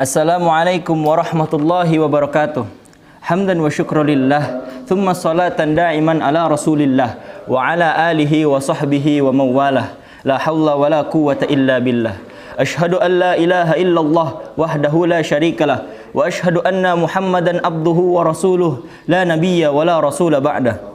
Assalamualaikum warahmatullahi wabarakatuh. Hamdan wa syukrulillah, thumma salatan da'iman ala rasulillah wa ala alihi wa sahbihi wa mawalah. La hawla wa la quwwata illa billah. Ashhadu an la ilaha illallah wahdahu la syarikalah wa ashhadu anna Muhammadan abduhu wa rasuluh la nabiyya wa la rasula ba'dah.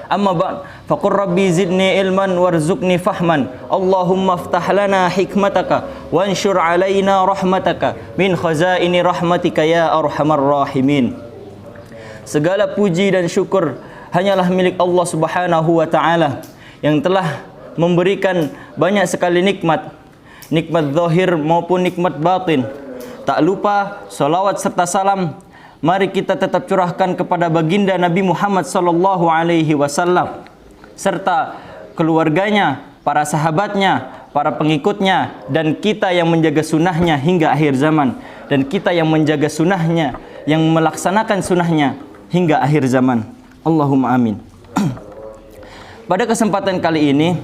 Amma ba'd, faqur rabbi zidni ilman warzuqni fahman. Allahumma aftah lana hikmataka wanshur alaina rahmataka min khazaini rahmatika ya arhamar rahimin. Segala puji dan syukur hanyalah milik Allah Subhanahu wa taala yang telah memberikan banyak sekali nikmat zahir maupun nikmat batin. Tak lupa salawat serta salam mari kita tetap curahkan kepada baginda Nabi Muhammad sallallahu alaihi wasallam serta keluarganya, para sahabatnya, para pengikutnya, dan kita yang menjaga sunnahnya hingga akhir zaman, dan kita yang menjaga sunnahnya, yang melaksanakan sunnahnya hingga akhir zaman. Allahumma amin. Pada kesempatan kali ini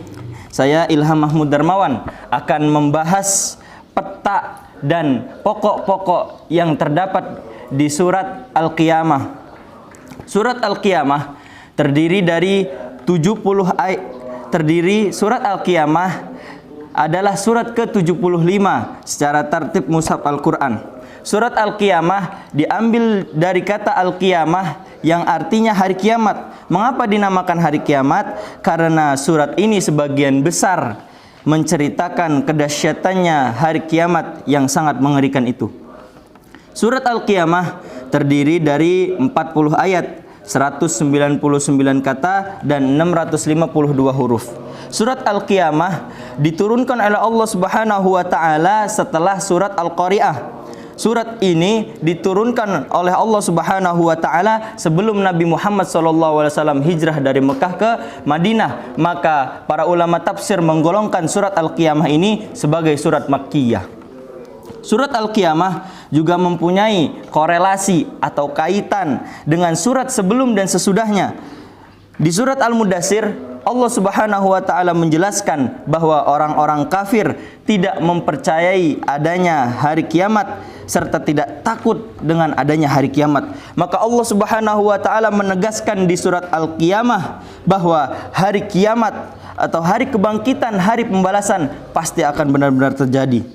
saya Ilham Mahmud Darmawan akan membahas peta dan pokok-pokok yang terdapat di surat Al-Qiyamah. Surat Al-Qiyamah terdiri dari 70 ayat. Surat Al-Qiyamah adalah surat ke-75 secara tertib mushaf Al-Quran. Surat Al-Qiyamah diambil dari kata Al-Qiyamah yang artinya hari kiamat. Mengapa dinamakan hari kiamat? Karena surat ini sebagian besar menceritakan kedahsyatannya hari kiamat yang sangat mengerikan itu. Surat Al-Qiyamah terdiri dari 40 ayat, 199 kata, dan 652 huruf. Surat Al-Qiyamah diturunkan oleh Allah Subhanahu wa taala setelah surat Al-Qari'ah. Surat ini diturunkan oleh Allah Subhanahu wa taala sebelum Nabi Muhammad SAW hijrah dari Mekah ke Madinah. Maka para ulama tafsir menggolongkan surat Al-Qiyamah ini sebagai surat Makkiyah. Surat Al-Qiyamah juga mempunyai korelasi atau kaitan dengan surat sebelum dan sesudahnya. Di surat Al-Mudaththir, Allah Subhanahu wa taala menjelaskan bahwa orang-orang kafir tidak mempercayai adanya hari kiamat serta tidak takut dengan adanya hari kiamat. Maka Allah Subhanahu wa taala menegaskan di surat Al-Qiyamah bahwa hari kiamat atau hari kebangkitan, hari pembalasan pasti akan benar-benar terjadi.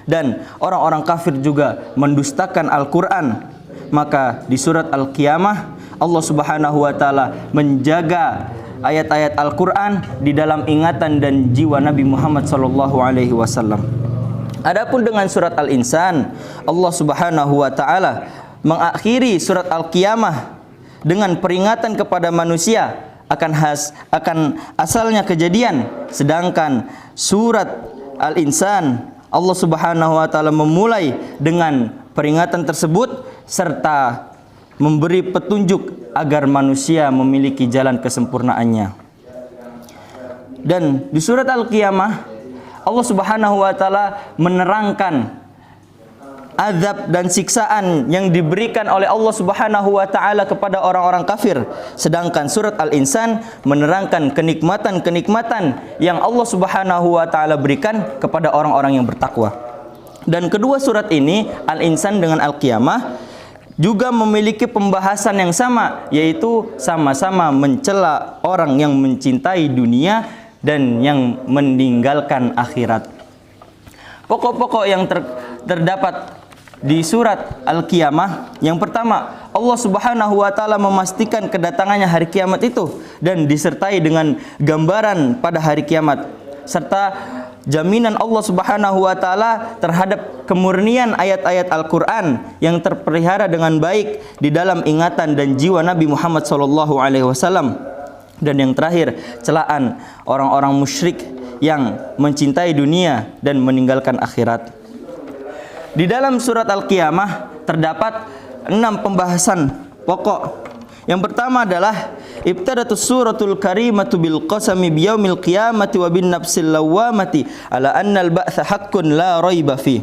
Dan orang-orang kafir juga mendustakan Al-Quran. Maka di surat Al-Qiyamah Allah Subhanahu wa taala menjaga ayat-ayat Al-Quran di dalam ingatan dan jiwa Nabi Muhammad sallallahu alaihi wasallam. Adapun dengan surat Al-Insan, Allah Subhanahu wa taala mengakhiri surat Al-Qiyamah dengan peringatan kepada manusia akan asalnya kejadian, sedangkan surat Al-Insan Allah Subhanahu wa taala memulai dengan peringatan tersebut serta memberi petunjuk agar manusia memiliki jalan kesempurnaannya. Dan di surat Al-Qiyamah Allah Subhanahu wa taala menerangkan azab dan siksaan yang diberikan oleh Allah Subhanahu wa taala kepada orang-orang kafir. Sedangkan surat Al-Insan menerangkan kenikmatan-kenikmatan yang Allah Subhanahu wa taala berikan kepada orang-orang yang bertakwa. Dan kedua surat ini, Al-Insan dengan Al-Qiyamah, juga memiliki pembahasan yang sama, yaitu sama-sama mencela orang yang mencintai dunia dan yang meninggalkan akhirat. Pokok-pokok yang terdapat di surat Al-Qiyamah, yang pertama, Allah Subhanahu wa taala memastikan kedatangannya hari kiamat itu dan disertai dengan gambaran pada hari kiamat serta jaminan Allah Subhanahu wa taala terhadap kemurnian ayat-ayat Al-Qur'an yang terpelihara dengan baik di dalam ingatan dan jiwa Nabi Muhammad sallallahu alaihi wasallam. Dan yang terakhir, celaan orang-orang musyrik yang mencintai dunia dan meninggalkan akhirat. Di dalam surat Al-Qiyamah terdapat 6 pembahasan pokok. Yang pertama adalah ibtadatus suratul karimatu bil qasami biyaumil qiyamati wa bin nafsil lawamati ala annal ba'tsa haqqun la raiba fi.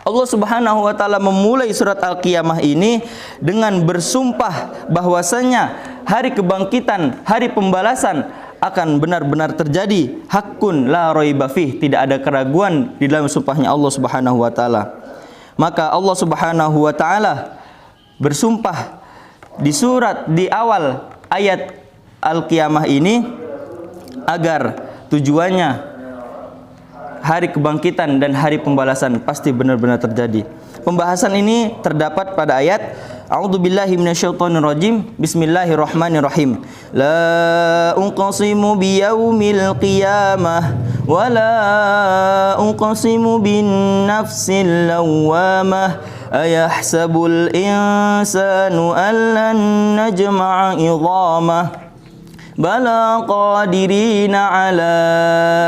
Allah Subhanahu wa taala memulai surat Al-Qiyamah ini dengan bersumpah bahwasanya hari kebangkitan, hari pembalasan akan benar-benar terjadi. Haqqun la raiba fih, tidak ada keraguan di dalam sumpahnya Allah Subhanahu wa taala. Maka Allah Subhanahu wa taala bersumpah di awal ayat Al-Qiyamah ini agar tujuannya hari kebangkitan dan hari pembalasan pasti benar-benar terjadi. Pembahasan ini terdapat pada ayat A'udzubillahi minasyaitonirrajim. Bismillahirrahmanirrahim. La uqsimu biyaumil qiyamah wa la uqsimu bin nafsil lawwamah ayahsabul insanu allan najma'a idhamah bala qadirina ala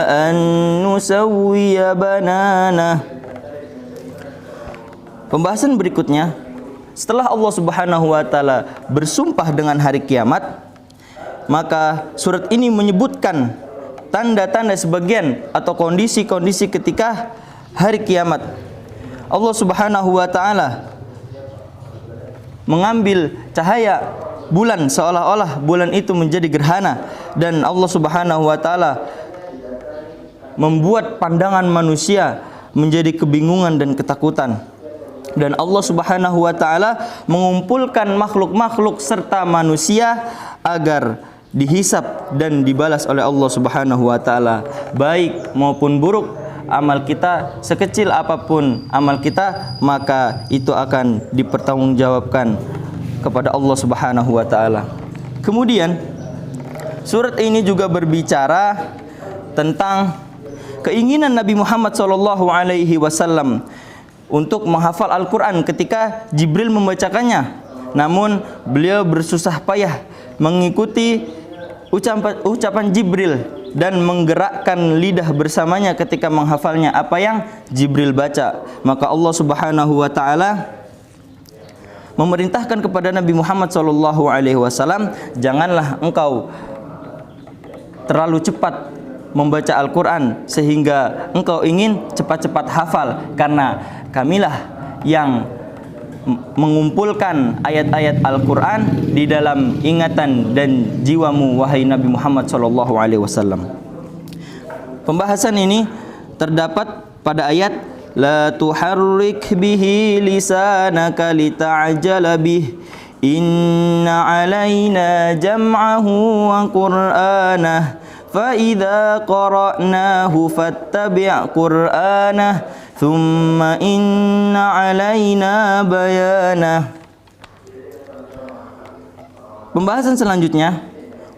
an nusawwiya banana. Pembahasan berikutnya, setelah Allah Subhanahu wa taala bersumpah dengan hari kiamat, maka surat ini menyebutkan tanda-tanda sebagian atau kondisi-kondisi ketika hari kiamat. Allah Subhanahu wa taala mengambil cahaya bulan seolah-olah bulan itu menjadi gerhana, dan Allah Subhanahu wa taala membuat pandangan manusia menjadi kebingungan dan ketakutan. Dan Allah Subhanahu wa taala mengumpulkan makhluk-makhluk serta manusia agar dihisap dan dibalas oleh Allah Subhanahu wa taala, baik maupun buruk amal kita, sekecil apapun amal kita, maka itu akan dipertanggungjawabkan kepada Allah Subhanahu wa taala. Kemudian surat ini juga berbicara tentang keinginan Nabi Muhammad SAW untuk menghafal Al-Quran ketika Jibril membacakannya. Namun beliau bersusah payah mengikuti ucapan Jibril dan menggerakkan lidah bersamanya ketika menghafalnya apa yang Jibril baca. Maka Allah Subhanahu wa taala memerintahkan kepada Nabi Muhammad SAW, janganlah engkau terlalu cepat membaca Al-Quran sehingga engkau ingin cepat-cepat hafal, karena kamilah yang mengumpulkan ayat-ayat Al-Quran di dalam ingatan dan jiwamu, wahai Nabi Muhammad SAW. Pembahasan ini terdapat pada ayat La tuharrik bihi lisanaka lita'jala bih inna alaina jam'ahu wa qur'anah fa idza qara'nahu fattabi' qur'anah thumma inna alaina bayanah. Pembahasan selanjutnya,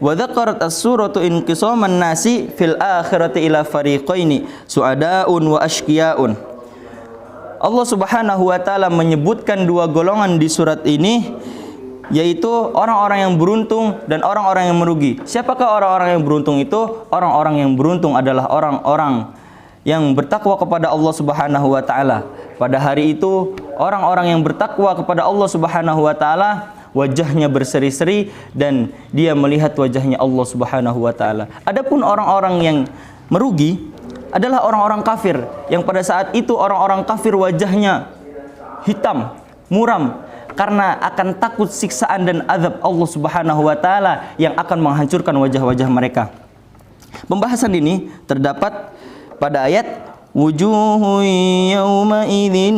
wa dzakarat as-suratu inqisaman nasi fil akhirati ila fariqaini su'adaun wa ashqiyaun. Allah Subhanahu wa taala menyebutkan dua golongan di surat ini, yaitu orang-orang yang beruntung dan orang-orang yang merugi. Siapakah orang-orang yang beruntung itu? Orang-orang yang beruntung adalah orang-orang yang bertakwa kepada Allah Subhanahu wa taala. Pada hari itu, orang-orang yang bertakwa kepada Allah Subhanahu wa taala wajahnya berseri-seri dan dia melihat wajahnya Allah Subhanahu wa taala. Adapun orang-orang yang merugi adalah orang-orang kafir, yang pada saat itu orang-orang kafir wajahnya hitam, muram, karena akan takut siksaan dan azab Allah Subhanahu wa taala yang akan menghancurkan wajah-wajah mereka. Pembahasan ini terdapat pada ayat wujuhu yawma idzin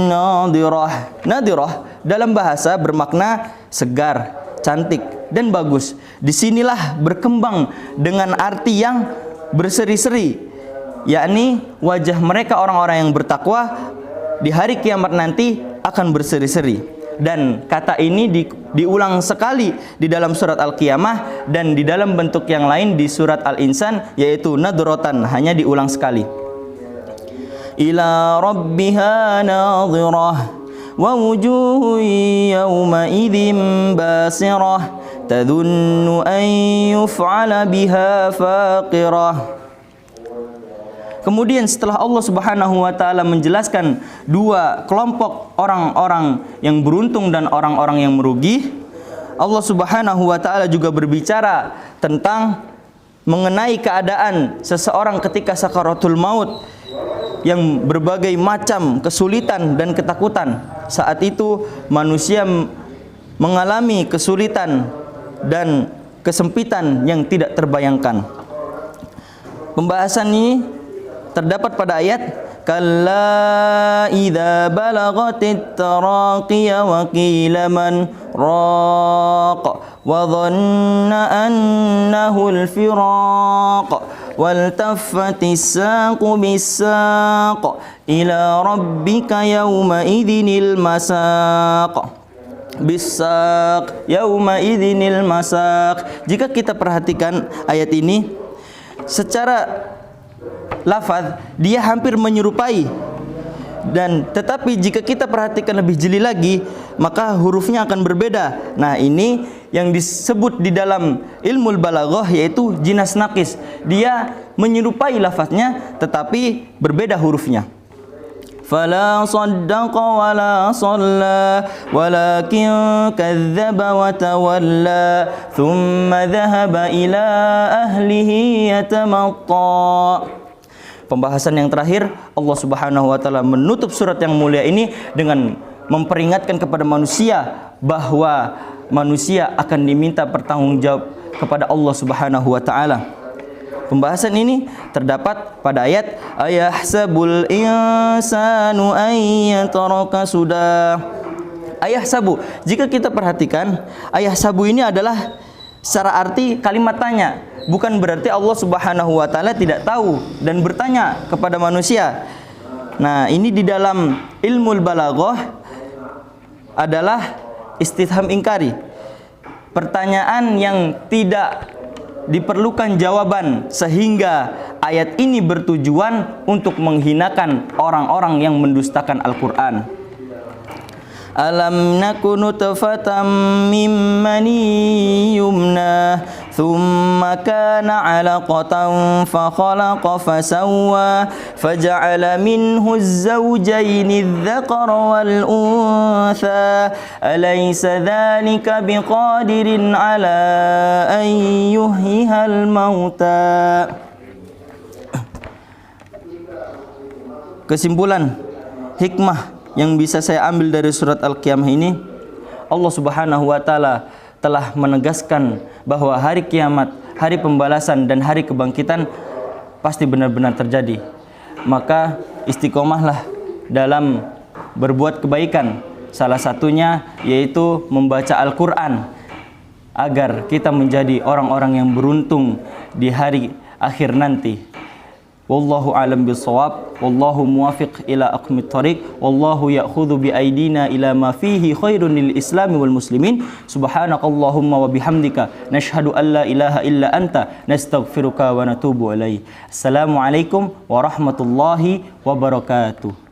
nadirah. Nadirah dalam bahasa bermakna segar, cantik dan bagus. Disinilah berkembang dengan arti yang berseri-seri, yakni wajah mereka orang-orang yang bertakwa di hari kiamat nanti akan berseri-seri. Dan kata ini diulang sekali di dalam surat Al-Qiyamah dan di dalam bentuk yang lain di surat Al-Insan, yaitu nadratan, hanya diulang sekali. Ila rabbiha nadhirah wa wujuhu yawma idzin basirah tadhunnu an yuf'ala biha faqirah. Kemudian setelah Allah Subhanahu wa taala menjelaskan dua kelompok orang-orang yang beruntung dan orang-orang yang merugi, Allah Subhanahu wa taala juga berbicara tentang mengenai keadaan seseorang ketika sakaratul maut yang berbagai macam kesulitan dan ketakutan. Saat itu manusia mengalami kesulitan dan kesempitan yang tidak terbayangkan. Pembahasan ini terdapat pada ayat kalla idza balagatit taraqiya wa qila man raq wa dhanna annahu al-firaq wal taffatis saqu bis-saq ila rabbika yawma idzinil masaq bisaq yauma idzinil masaq. Jika kita perhatikan ayat ini secara lafaz dia hampir menyerupai, dan tetapi jika kita perhatikan lebih jeli lagi maka hurufnya akan berbeda. Nah, ini yang disebut di dalam ilmu balaghah yaitu jinas naqis. Dia menyerupai lafaznya tetapi berbeda hurufnya. Fala saddaqa wala shalla walakin kadzdzaba wa tawalla thumma dhahaba ila ahlihi yatamatta. Pembahasan yang terakhir, Allah Subhanahu wa taala menutup surat yang mulia ini dengan memperingatkan kepada manusia bahwa manusia akan diminta pertanggungjawab kepada Allah Subhanahu wa taala. Pembahasan ini terdapat pada ayat ayahsabul insanu ayyataraka sudah. Ayahsabu, jika kita perhatikan ayahsabu ini adalah secara arti kalimat tanya, bukan berarti Allah Subhanahu wa taala tidak tahu dan bertanya kepada manusia. Nah, ini di dalam ilmu balaghah adalah istifham ingkari. Pertanyaan yang tidak diperlukan jawaban, sehingga ayat ini bertujuan untuk menghinakan orang-orang yang mendustakan Al-Qur'an. Alam nakunu nutfatan mim mani yumna thumma kana 'alaqatan fa khalaqa fa sawwa faja'ala minhu az-zawjayn adh-dhakara wal untha alaysa dhalika biqadirin 'ala an yuhyihal mauta. Kesimpulan hikmah yang bisa saya ambil dari surat Al-Qiyamah ini, Allah Subhanahu wa taala telah menegaskan bahwa hari kiamat, hari pembalasan dan hari kebangkitan pasti benar-benar terjadi. Maka istiqomahlah dalam berbuat kebaikan. Salah satunya yaitu membaca Al-Qur'an agar kita menjadi orang-orang yang beruntung di hari akhir nanti. Wallahu a'lam bissawab, wallahu muwafiq ila aqwamit thariq, wallahu ya'khudhu bi aidina ila ma fihi khairun lil islami wal muslimin. Subhanakallahumma wa bihamdika nashhadu an la ilaha illa anta nastaghfiruka wa natubu ilaik. Assalamualaikum warahmatullahi wabarakatuh.